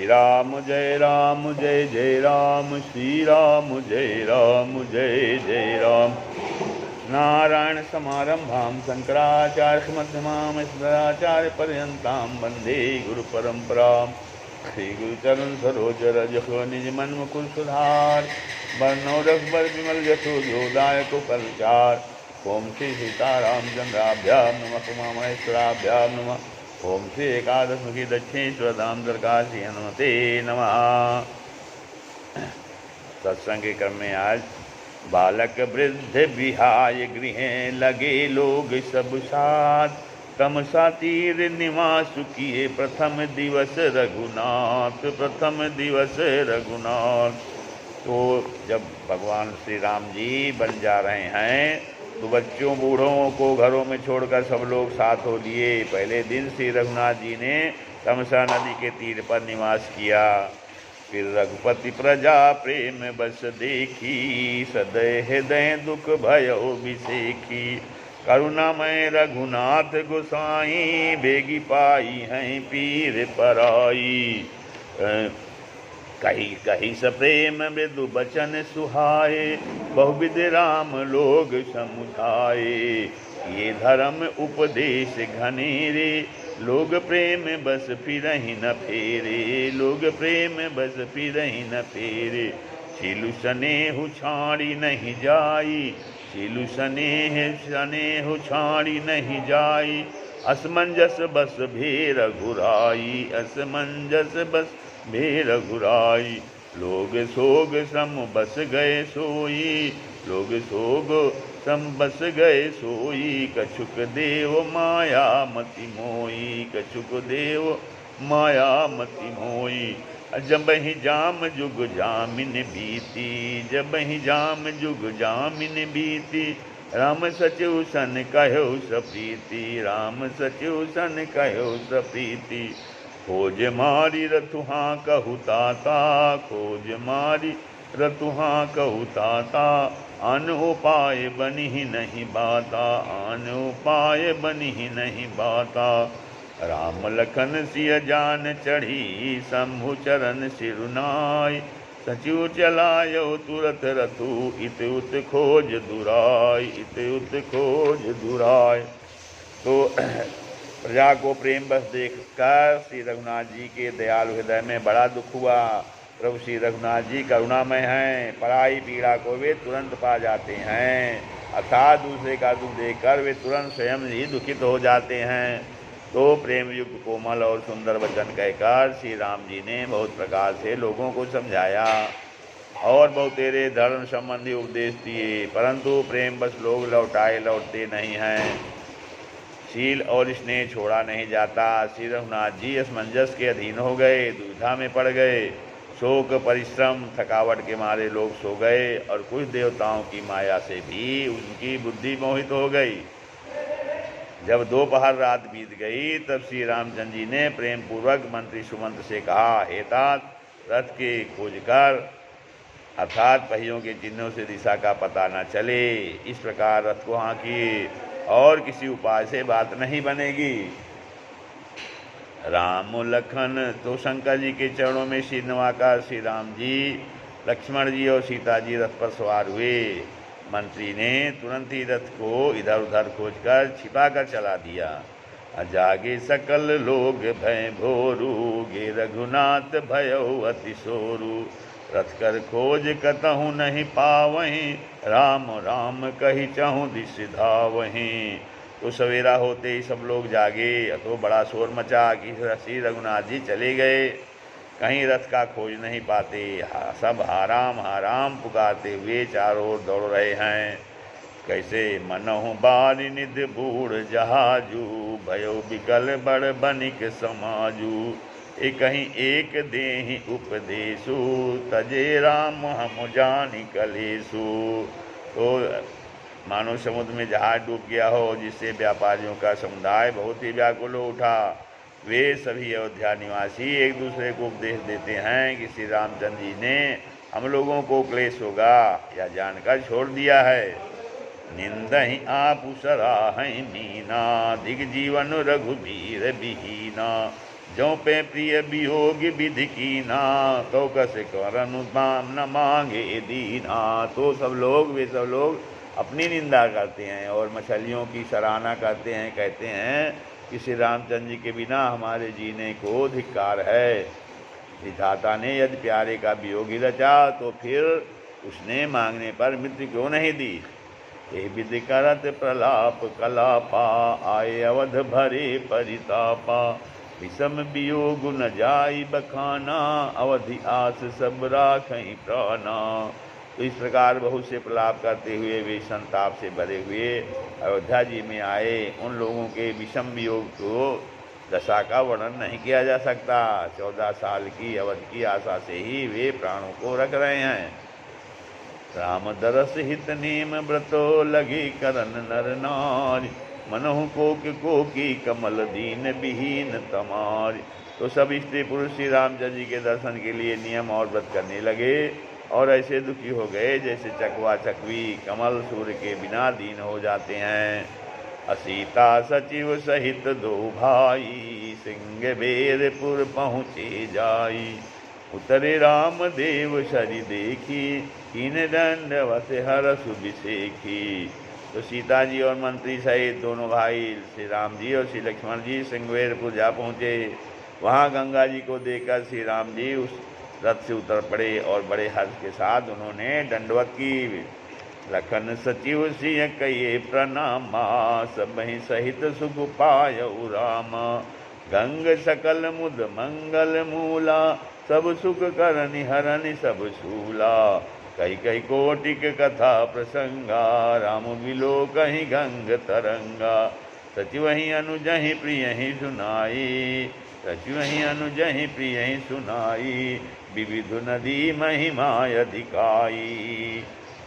राम जय जय राम, श्री राम जय जय राम। नारायण समारंभां शंकराचार्य मध्यमाम् अस्मदाचार्य पर्यन्तां वन्दे गुरु परंपरां। श्री गुरु चरण सरोज रज निज मन मुकुर सुधार, वर्णो रघुबर विमल जसो जोदायक फलचार। ओम श्री सीतारामचंद्राभ्यां नमः, उमा महेश्वराभ्यां नमः। ओम श्री एकादशमुखी दक्षिणेश्वर धाम दरकाशी हनुमते नमः। सत्संग के क्रम में आज बालक वृद्ध विहाय गृह लगे लोग सब साथ, तमसा तीर निवास किए प्रथम दिवस रघुनाथ, प्रथम दिवस रघुनाथ। तो जब भगवान श्री राम जी बन जा रहे हैं तो बच्चों बूढ़ों को घरों में छोड़कर सब लोग साथ हो लिए। पहले दिन श्री रघुनाथ जी ने तमसा नदी के तीर पर निवास किया। फिर रघुपति प्रजा प्रेम बस देखी, सदै हृदय दुख भयो बिसेखी। करुणामय रघुनाथ गोसाई, बेगी पाई हैं पीर पराई। कही कही स प्रेम मृदु बचन सुहाए, बहुविध राम लोग समुझाए। ये धर्म उपदेश घनेरे, लोग प्रेम बस फिरहि न फेरे, लोग प्रेम बस फिरहि न फेरे। सिलु सनेहु छाड़ी नहीं जाई, सिलु सनेहु छाड़ी नहीं जाई। असमंजस बस भेर घुराई, असमंजस बस भेर घुराई। लोग सोग सम बस गए सोई, लोग सोग सम बस गए सोई। कछुक देव माया मति मोई, कछुक देव माया मति मोई। जब ही जाम जुग जामिन बीती, जब ही जाम जुग जामिन बीती। राम सचु सन कहो सप्रीति, राम सचु सन कहो सप्रीति। खोज मारी रतुहा कहु ताता, खोज मारी रतुहा कहु ताता। अन उपाय बनी नहीं बाता, अन उपाय बनी नहीं बाता। राम लखन सिय जान चढ़ी, शंभु चरण सिरुनाई। सचिव चलायो तुरत रतु, इत उत खोज दुराई, इत उत खोज दुराय। तो प्रजा को प्रेम बस देखकर श्री रघुनाथ जी के दयालु हृदय में बड़ा दुख हुआ। प्रभु श्री रघुनाथ जी करुणामय हैं, पराई पीड़ा को वे तुरंत पा जाते हैं, अर्थात दूसरे का दुख देखकर वे तुरंत स्वयं ही दुखित हो जाते हैं। तो प्रेम युक्त कोमल और सुंदर वचन कहकर श्री राम जी ने बहुत प्रकार से लोगों को समझाया और बहुतेरे धर्म संबंधी उपदेश दिए, परंतु प्रेम बस लोग लौटते नहीं हैं। शील और स्नेह छोड़ा नहीं जाता। श्री रघुनाथ जी असमंजस के अधीन हो गए, दुविधा में पड़ गए। शोक परिश्रम थकावट के मारे लोग सो गए और कुछ देवताओं की माया से भी उनकी बुद्धि मोहित हो गई। जब दोपहर रात बीत गई तब श्री रामचंद्र जी ने प्रेम पूर्वक मंत्री सुमंत्र से कहा, हे तात, रथ के खोज कर, अर्थात पहियों के चिन्हों से दिशा का पता न चले, इस प्रकार रथ को हाँकिए, और किसी उपाय से बात नहीं बनेगी। राम लखन तो शंकर जी के चरणों में सिर नवाकर श्री राम जी, लक्ष्मण जी और सीता जी रथ पर सवार हुए। मंत्री ने तुरंत ही रथ को इधर उधर खोजकर छिपा कर चला दिया। जागे सकल लोग भय भोरू, गे रघुनाथ भयो अति सोरू। रथ कर खोज कतहु नहीं पावहीं, राम राम कही चहु दिस धावहीं। तो सवेरा होते ही सब लोग जागे तो बड़ा शोर मचा कि श्री रघुनाथ जी चले गए, कहीं रथ का खोज नहीं पाते। सब हाराम पुकारते हुए चारों ओर दौड़ रहे हैं। कैसे मनहु बारि निध बूढ़ जहाजू, भयो बिकल बड़ बनिक समाजू। कहीं एक देहि उपदेशु, तजे राम हम जानि कलेशु। तो मानो समुद्र में जहाज डूब गया हो, जिससे व्यापारियों का समुदाय बहुत ही व्याकुल हो उठा। वे सभी अयोध्या निवासी एक दूसरे को उपदेश देते हैं कि श्री रामचंद्र जी ने हम लोगों को क्लेश होगा या जानकर छोड़ दिया है। निंदहि आप सराहहि मीना, दिग जीवन रघुबीर बिहीना। जो पे प्रिय वियोग विधि कीना, तो कस करन उत्पाम न मांगे दीना। तो वे सब लोग अपनी निंदा करते हैं और मछलियों की सराहना करते हैं, कहते हैं कि श्री रामचंद्र जी के बिना हमारे जीने को धिक्कार है। विधाता ने यदि प्यारे का वियोग ही रचा तो फिर उसने मांगने पर मृत्यु क्यों नहीं दी। ये विधि करत प्रलाप कलापा, आए अवध भरे परितापा। विषम वियोग न जाई बखाना, अवधि आस सब राखई प्राणा। तो इस प्रकार बहुत से प्रलाप करते हुए वे संताप से भरे हुए अयोध्या जी में आए। उन लोगों के विषम वियोग को दशा का वर्णन नहीं किया जा सकता। 14 साल की अवधि की आशा से ही वे प्राणों को रख रहे हैं। राम दरस हित नेम व्रतो, लगे करन नर नारी। मनहु को की कमल दीन विहीन तमारी। तो सब स्त्री पुरुष श्री रामचंद्र जी के दर्शन के लिए नियम और व्रत करने लगे और ऐसे दुखी हो गए जैसे चकवा चकवी कमल सूर्य के बिना दीन हो जाते हैं। असीता सचिव सहित दो भाई, सिंह बेरपुर पहुँचे जाई। उतरे राम देव शरि देखी, कीन दंडवत हरस बिसेखी। तो सीता जी और मंत्री सहित दोनों भाई श्री राम जी और श्री लक्ष्मण जी सिंहवेरपुर जा पहुँचे। वहाँ गंगा जी को देखकर श्री राम जी उस रथ से उतर पड़े और बड़े हर्ष के साथ उन्होंने दंडवत की। लखन सचिव सिंह कये प्रणामा, सब सहित सुख पायउ रामा। गंग सकल मुद मंगल मूला, सब सुख करनि हरनि सब सूला। कही कही कोटिक कथा प्रसंगा, राम बिलो कहीं गंग तरंगा। सचिवहि अनुजहि प्रियहि सुनाई, सचिवहि अनुजहि प्रियहि सुनाई। विविध नदी महिमा अधिकाई,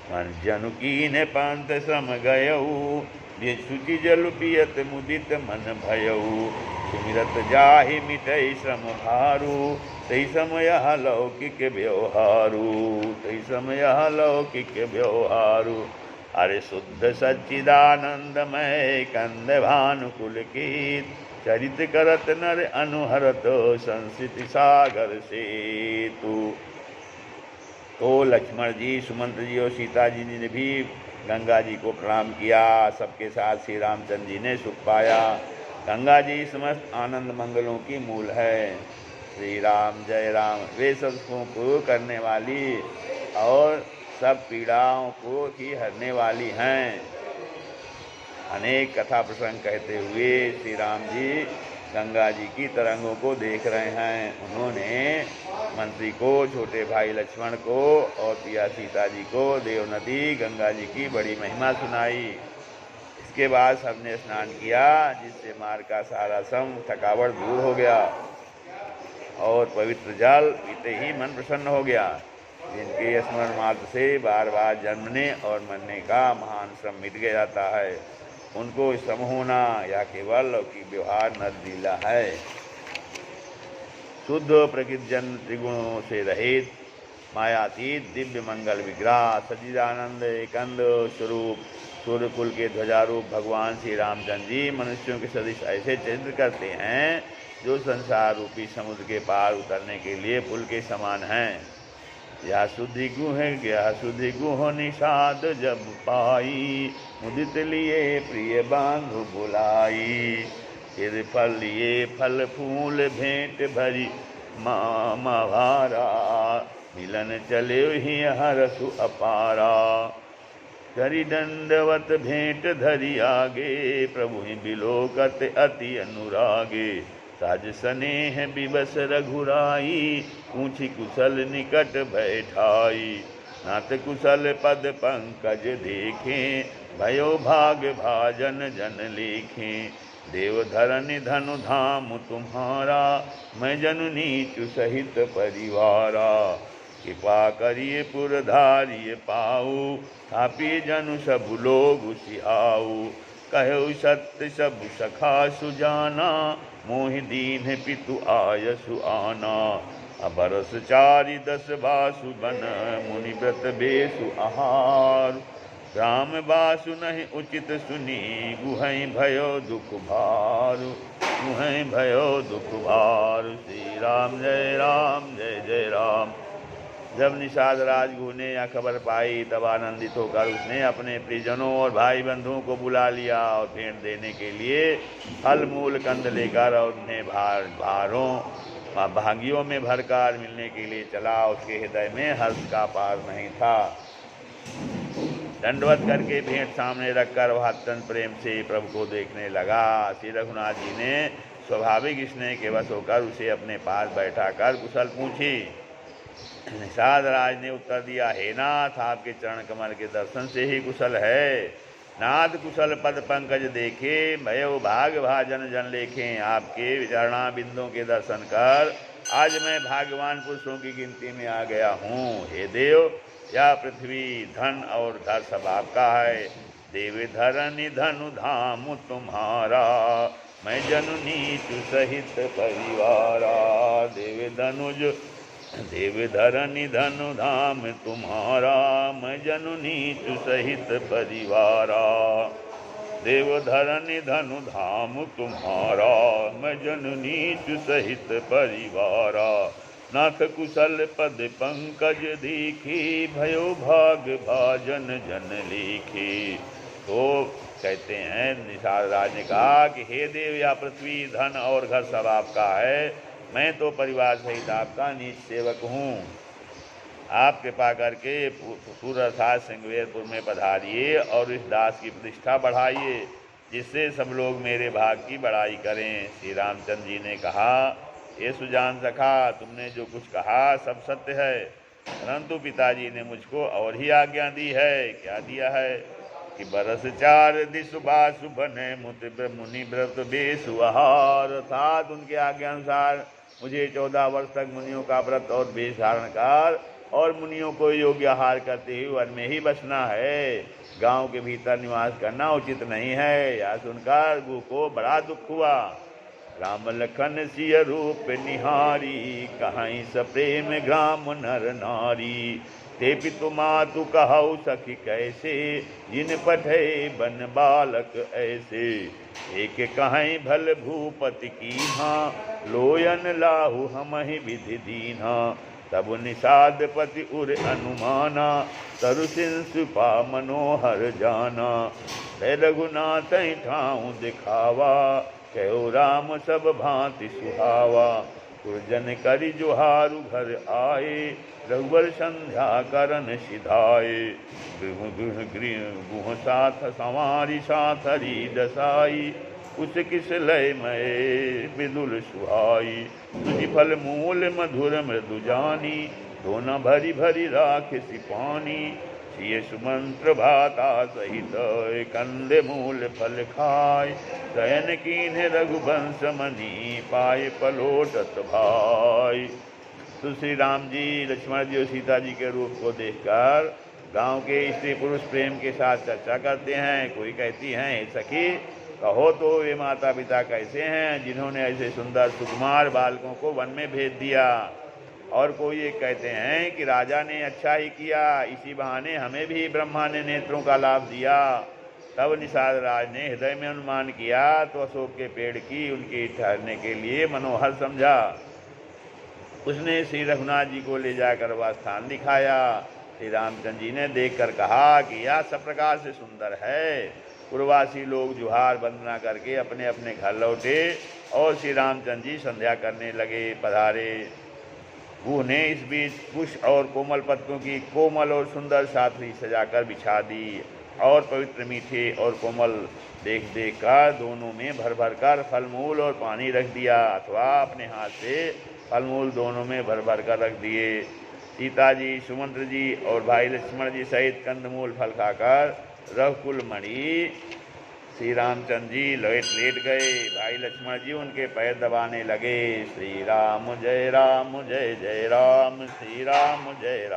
मन जनु कीन पंथ सम गयऊ। ये शुचि जल पियत मुदित मन भयऊ। सुमिरत जाहि मिटई श्रम भारू, तई समय लौकिक व्यवहारू, तई समय लौकिक व्यवहारू। अरे शुद्ध सच्चिदानंदमय कंद भानुकुल कीत, चरित करत नर अनुहरत संसित सागर सेतु। तो लक्ष्मण जी, सुमंत्र जी और सीता जी ने भी गंगा जी को प्रणाम किया। सबके साथ श्री रामचंद्र जी ने सुख पाया। गंगा जी समस्त आनंद मंगलों की मूल है। श्री राम जय राम, वे सब सुखों को करने वाली और सब पीड़ाओं को ही हरने वाली हैं। अनेक कथा प्रसंग कहते हुए श्री राम जी गंगा जी की तरंगों को देख रहे हैं। उन्होंने मंत्री को, छोटे भाई लक्ष्मण को और पिया सीता जी को देव नदी गंगा जी की बड़ी महिमा सुनाई। इसके बाद सबने स्नान किया, जिससे मार्ग का सारा सम थकावट दूर हो गया और पवित्र जल पीते ही मन प्रसन्न हो गया। जिनके स्मरण मात्र से बार बार जन्मने और मरने का महान श्रम मिट गया जाता है, उनको सम होना या केवल लौकिक व्यवहार नरदीला है। शुद्ध प्रकृति जन त्रिगुणों से रहित मायातीत दिव्य मंगल विग्रह सच्चिदानंद एकंद स्वरूप सूर्यकुल के ध्वजारूप भगवान श्री रामचंद्र जी मनुष्यों के सदृश ऐसे चरित्र करते हैं जो संसार रूपी समुद्र के पार उतरने के लिए पुल के समान हैं। यह शुद्धि गुह गया शुद्धि गुह निषाद जब पाई, मुदित लिए प्रिय बांधु बुलाई। फिर फल लिए फल फूल भेंट भरी माभारा, मिलन चले ही हरसु अपारा। करी दंडवत भेंट धरी आगे, प्रभु ही बिलोकत अति अनुरागे। साज स्नेह विवश रघुराई, पूछी कुशल निकट बैठाई। नाथ कुशल पद पंकज देखे, भयो भाग भाजन जन लेखे। देव धरनि धनु धाम तुम्हारा, मैं जनु नीचु सहित परिवारा। कृपा करिए पुरधारिय पाऊ, थापी जनु सब लोग सिहाऊ। कहो सत्य सब सखा सुजाना, मोहि दीन पितु आयसु आना। अबरस चारि 10 बासु बन, मुनि व्रत बेसु आहार। ग्राम बासु नहीं उचित सुनी, गुहै भयो दुख भार। तुम्हें भयो दुख भार। श्री राम जय जय राम। जब निषाद राजगुरु ने यह खबर पाई तब आनंदित होकर उसने अपने परिजनों और भाई बंधुओं को बुला लिया और भेंट देने के लिए फल मूल कंद लेकर और उन्हें भागियों में भरकर मिलने के लिए चला। उसके हृदय में हर्ष का पार नहीं था। दंडवत करके भेंट सामने रखकर वह अत्यंत प्रेम से प्रभु को देखने लगा। श्री रघुनाथ जी ने स्वाभाविक स्नेह के वश होकर उसे अपने पास बैठाकर कुशल पूछी। निषाद राज ने उत्तर दिया, हे नाथ, आपके चरण कमल के दर्शन से ही कुशल है। नाथ कुशल पद पंकज देखे, भयो भाग भाजन जन लेखें। आपके विचरणा बिंदों के दर्शन कर आज मैं भाग्यवान पुरुषों की गिनती में आ गया हूँ। हे देव, यह पृथ्वी धन और घर सब आपका है। देव धरनि धनु धाम तुम्हारा, मैं जननी चु सहित परिवारा। देव धरनि धनु धाम तुम्हारा, मैं जननी चु सहित परिवारा। देव धरनि धनु धाम तुम्हारा, मैं जननी चु सहित परिवारा। नाथ कुशल पद पंकज देखी, भयो भाग भाजन जन लेखी। तो कहते हैं निषाद राज ने कहा कि हे देव, यह पृथ्वी धन और घर सब आपका है। मैं तो परिवार सहित आपका नीच सेवक हूँ। आप कृपा करके सूरसाज सिंगवेरपुर में पधारिए और इस दास की प्रतिष्ठा बढ़ाइए, जिससे सब लोग मेरे भाग की बड़ाई करें। श्री रामचंद्र जी ने कहा, ये सुजान सखा, तुमने जो कुछ कहा सब सत्य है, परंतु पिताजी ने मुझको और ही आज्ञा दी है। क्या दिया है कि बरस 4 दिसु बासु बने मुनि व्रत बेसु आहार। अर्थात उनके आज्ञा अनुसार मुझे 14 वर्ष तक मुनियों का व्रत और वेश धारण कर और मुनियों को योग्य आहार करते हुए वन में ही बसना है। गांव के भीतर निवास करना उचित नहीं है। यह सुनकर गुरु को बड़ा दुख हुआ। राम लखन सिय रूप निहारी, कहीं स प्रेम ग्राम नर नारी। ते पितु मातु कहु सखी कैसे, जिन पठे बन बालक ऐसे। एक कहीं भल भूपति कीन्हा, लोयन लाहु हमहि विधि दीन्हा। तब निषाद पति उर अनुमाना, तरु सिंसुपा मनोहर जाना। रघुनाथ ठाऊं दिखावा, कहो राम सब भांति सुहावा। गुरजन करि जोहारु घर आए, रघुवर संध्या करन सिधाए। गुह साथ संवारी साथ हरि दसाई, उस किस लय मय बिदुल सुहाई। तुझि फल मूल मधुर मृदु जानी, दोना भरी भरी राख सिपानी। सिय सुमंत्र भाता सहित, कंद मूल फल खाय। शयन कीन्ह रघुवंश मनी, पाए पलोटत भाई। तो श्री राम जी, लक्ष्मण जी और सीता जी के रूप को देखकर गांव के स्त्री पुरुष प्रेम के साथ चर्चा करते हैं। कोई कहती हैं, सखी कहो तो वे माता पिता कैसे हैं जिन्होंने ऐसे सुंदर सुकुमार बालकों को वन में भेज दिया। और कोई ये कहते हैं कि राजा ने अच्छा ही किया, इसी बहाने हमें भी ब्रह्मा ने नेत्रों का लाभ दिया। तब निषाद राज ने हृदय में अनुमान किया तो अशोक के पेड़ की उनके ठहरने के लिए मनोहर समझा। उसने श्री रघुनाथ जी को ले जाकर वह स्थान दिखाया। श्री रामचंद्र जी ने देखकर कहा कि यह सब प्रकार से सुंदर है। पूर्ववासी लोग जुहार वंदना करके अपने अपने घर लौटे और श्री रामचंद्र जी संध्या करने लगे, पधारे। गुह ने इस बीच कुश और कोमल पत्तों की कोमल और सुंदर साथरी सजाकर बिछा दी और पवित्र मीठे और कोमल देख देख कर दोनों में भर भर कर फलमूल और पानी रख दिया, अथवा अपने हाथ से फलमूल दोनों में भर भर कर रख दिए। सीता जी, सुमंत्र जी और भाई लक्ष्मण जी सहित कंदमूल फल खाकर रघुकुल मणि श्री रामचंद्र जी लेट गए। भाई लक्ष्मण जी उनके पैर दबाने लगे। श्री राम जय जय राम, श्री राम जय राम।